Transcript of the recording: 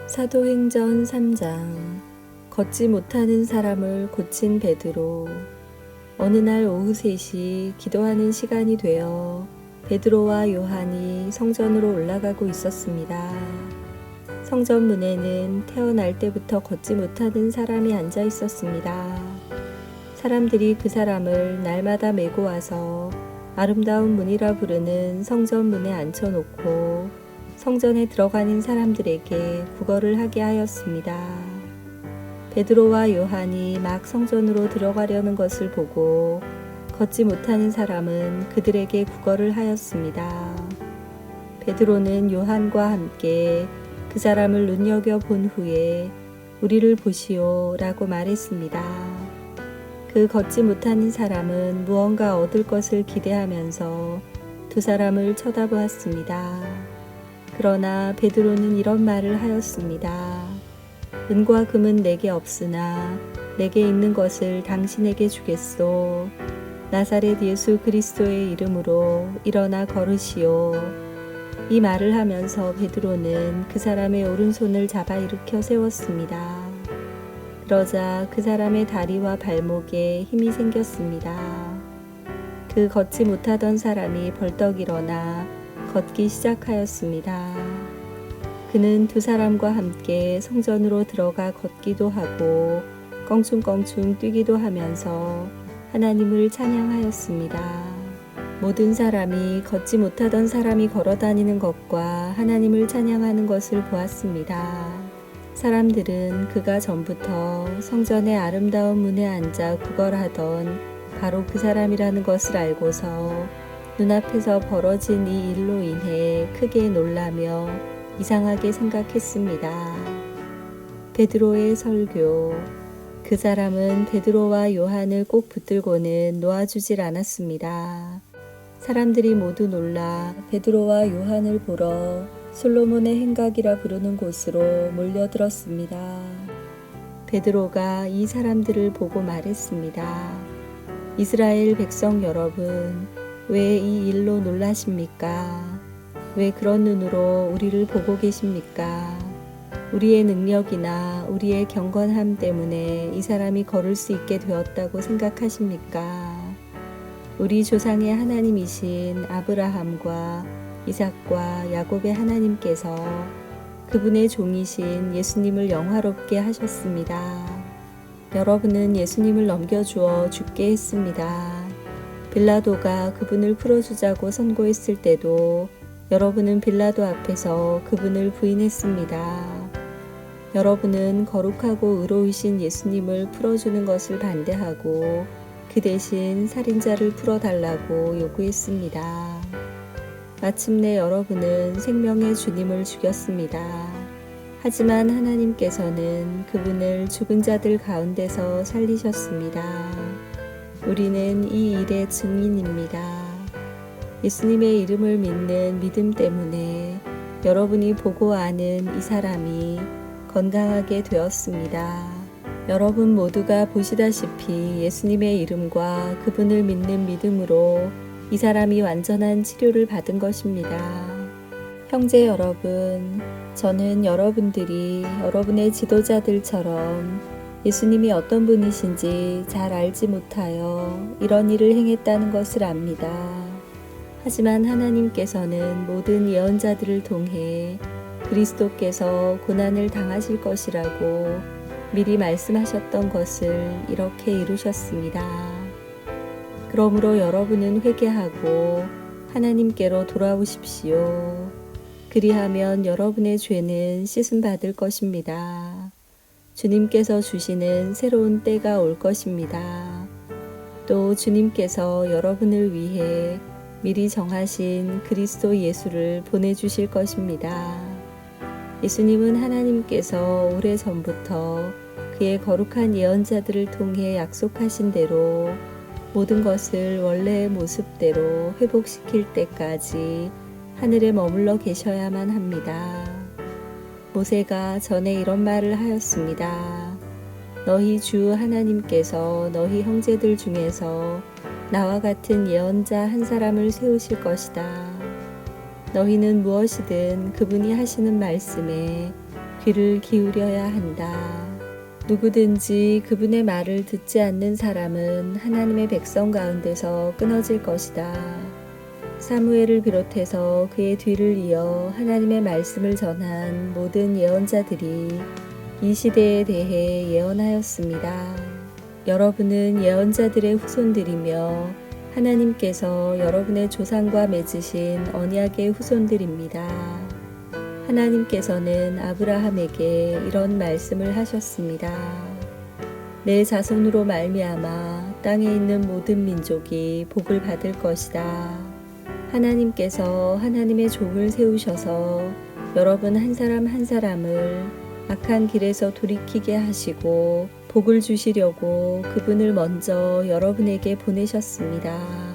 사도행전 3장. 걷지 못하는 사람을 고친 베드로. 어느 날 오후 3시 기도하는 시간이 되어 베드로와 요한이 성전으로 올라가고 있었습니다. 성전 문에는 태어날 때부터 걷지 못하는 사람이 앉아 있었습니다. 사람들이 그 사람을 날마다 메고 와서 아름다운 문이라 부르는 성전 문에 앉혀놓고 성전에 들어가는 사람들에게 구걸을 하게 하였습니다. 베드로와 요한이 막 성전으로 들어가려는 것을 보고 걷지 못하는 사람은 그들에게 구걸을 하였습니다. 베드로는 요한과 함께 그 사람을 눈여겨본 후에 우리를 보시오 라고 말했습니다. 그 걷지 못하는 사람은 무언가 얻을 것을 기대하면서 두 사람을 쳐다보았습니다. 그러나 베드로는 이런 말을 하였습니다. 은과 금은 내게 없으나 내게 있는 것을 당신에게 주겠소. 나사렛 예수 그리스도의 이름으로 일어나 걸으시오. 이 말을 하면서 베드로는 그 사람의 오른손을 잡아 일으켜 세웠습니다. 그러자 그 사람의 다리와 발목에 힘이 생겼습니다. 그 걷지 못하던 사람이 벌떡 일어나 걷기 시작하였습니다. 그는 두 사람과 함께 성전으로 들어가 걷기도 하고 껑충껑충 뛰기도 하면서 하나님을 찬양하였습니다. 모든 사람이 걷지 못하던 사람이 걸어다니는 것과 하나님을 찬양하는 것을 보았습니다. 사람들은 그가 전부터 성전의 아름다운 문에 앉아 구걸하던 바로 그 사람이라는 것을 알고서 눈앞에서 벌어진 이 일로 인해 크게 놀라며 이상하게 생각했습니다. 베드로의 설교. 그 사람은 베드로와 요한을 꼭 붙들고는 놓아주질 않았습니다. 사람들이 모두 놀라 베드로와 요한을 보러 솔로몬의 행각이라 부르는 곳으로 몰려들었습니다. 베드로가 이 사람들을 보고 말했습니다. 이스라엘 백성 여러분, 왜 이 일로 놀라십니까? 왜 그런 눈으로 우리를 보고 계십니까? 우리의 능력이나 우리의 경건함 때문에 이 사람이 걸을 수 있게 되었다고 생각하십니까? 우리 조상의 하나님이신 아브라함과 이삭과 야곱의 하나님께서 그분의 종이신 예수님을 영화롭게 하셨습니다. 여러분은 예수님을 넘겨주어 죽게 했습니다. 빌라도가 그분을 풀어주자고 선고했을 때도 여러분은 빌라도 앞에서 그분을 부인했습니다. 여러분은 거룩하고 의로우신 예수님을 풀어주는 것을 반대하고 그 대신 살인자를 풀어달라고 요구했습니다. 마침내 여러분은 생명의 주님을 죽였습니다. 하지만 하나님께서는 그분을 죽은 자들 가운데서 살리셨습니다. 우리는 이 일의 증인입니다. 예수님의 이름을 믿는 믿음 때문에 여러분이 보고 아는 이 사람이 건강하게 되었습니다. 여러분 모두가 보시다시피 예수님의 이름과 그분을 믿는 믿음으로 이 사람이 완전한 치료를 받은 것입니다. 형제 여러분, 저는 여러분들이 여러분의 지도자들처럼 예수님이 어떤 분이신지 잘 알지 못하여 이런 일을 행했다는 것을 압니다. 하지만 하나님께서는 모든 예언자들을 통해 그리스도께서 고난을 당하실 것이라고 미리 말씀하셨던 것을 이렇게 이루셨습니다. 그러므로 여러분은 회개하고 하나님께로 돌아오십시오. 그리하면 여러분의 죄는 씻음 받을 것입니다. 주님께서 주시는 새로운 때가 올 것입니다. 또 주님께서 여러분을 위해 미리 정하신 그리스도 예수를 보내주실 것입니다. 예수님은 하나님께서 오래전부터 그의 거룩한 예언자들을 통해 약속하신 대로 모든 것을 원래의 모습대로 회복시킬 때까지 하늘에 머물러 계셔야만 합니다. 모세가 전에 이런 말을 하였습니다. 너희 주 하나님께서 너희 형제들 중에서 나와 같은 예언자 한 사람을 세우실 것이다. 너희는 무엇이든 그분이 하시는 말씀에 귀를 기울여야 한다. 누구든지 그분의 말을 듣지 않는 사람은 하나님의 백성 가운데서 끊어질 것이다. 사무엘을 비롯해서 그의 뒤를 이어 하나님의 말씀을 전한 모든 예언자들이 이 시대에 대해 예언하였습니다. 여러분은 예언자들의 후손들이며 하나님께서 여러분의 조상과 맺으신 언약의 후손들입니다. 하나님께서는 아브라함에게 이런 말씀을 하셨습니다. 내 자손으로 말미암아 땅에 있는 모든 민족이 복을 받을 것이다. 하나님께서 하나님의 종을 세우셔서 여러분 한 사람 한 사람을 악한 길에서 돌이키게 하시고 복을 주시려고 그분을 먼저 여러분에게 보내셨습니다.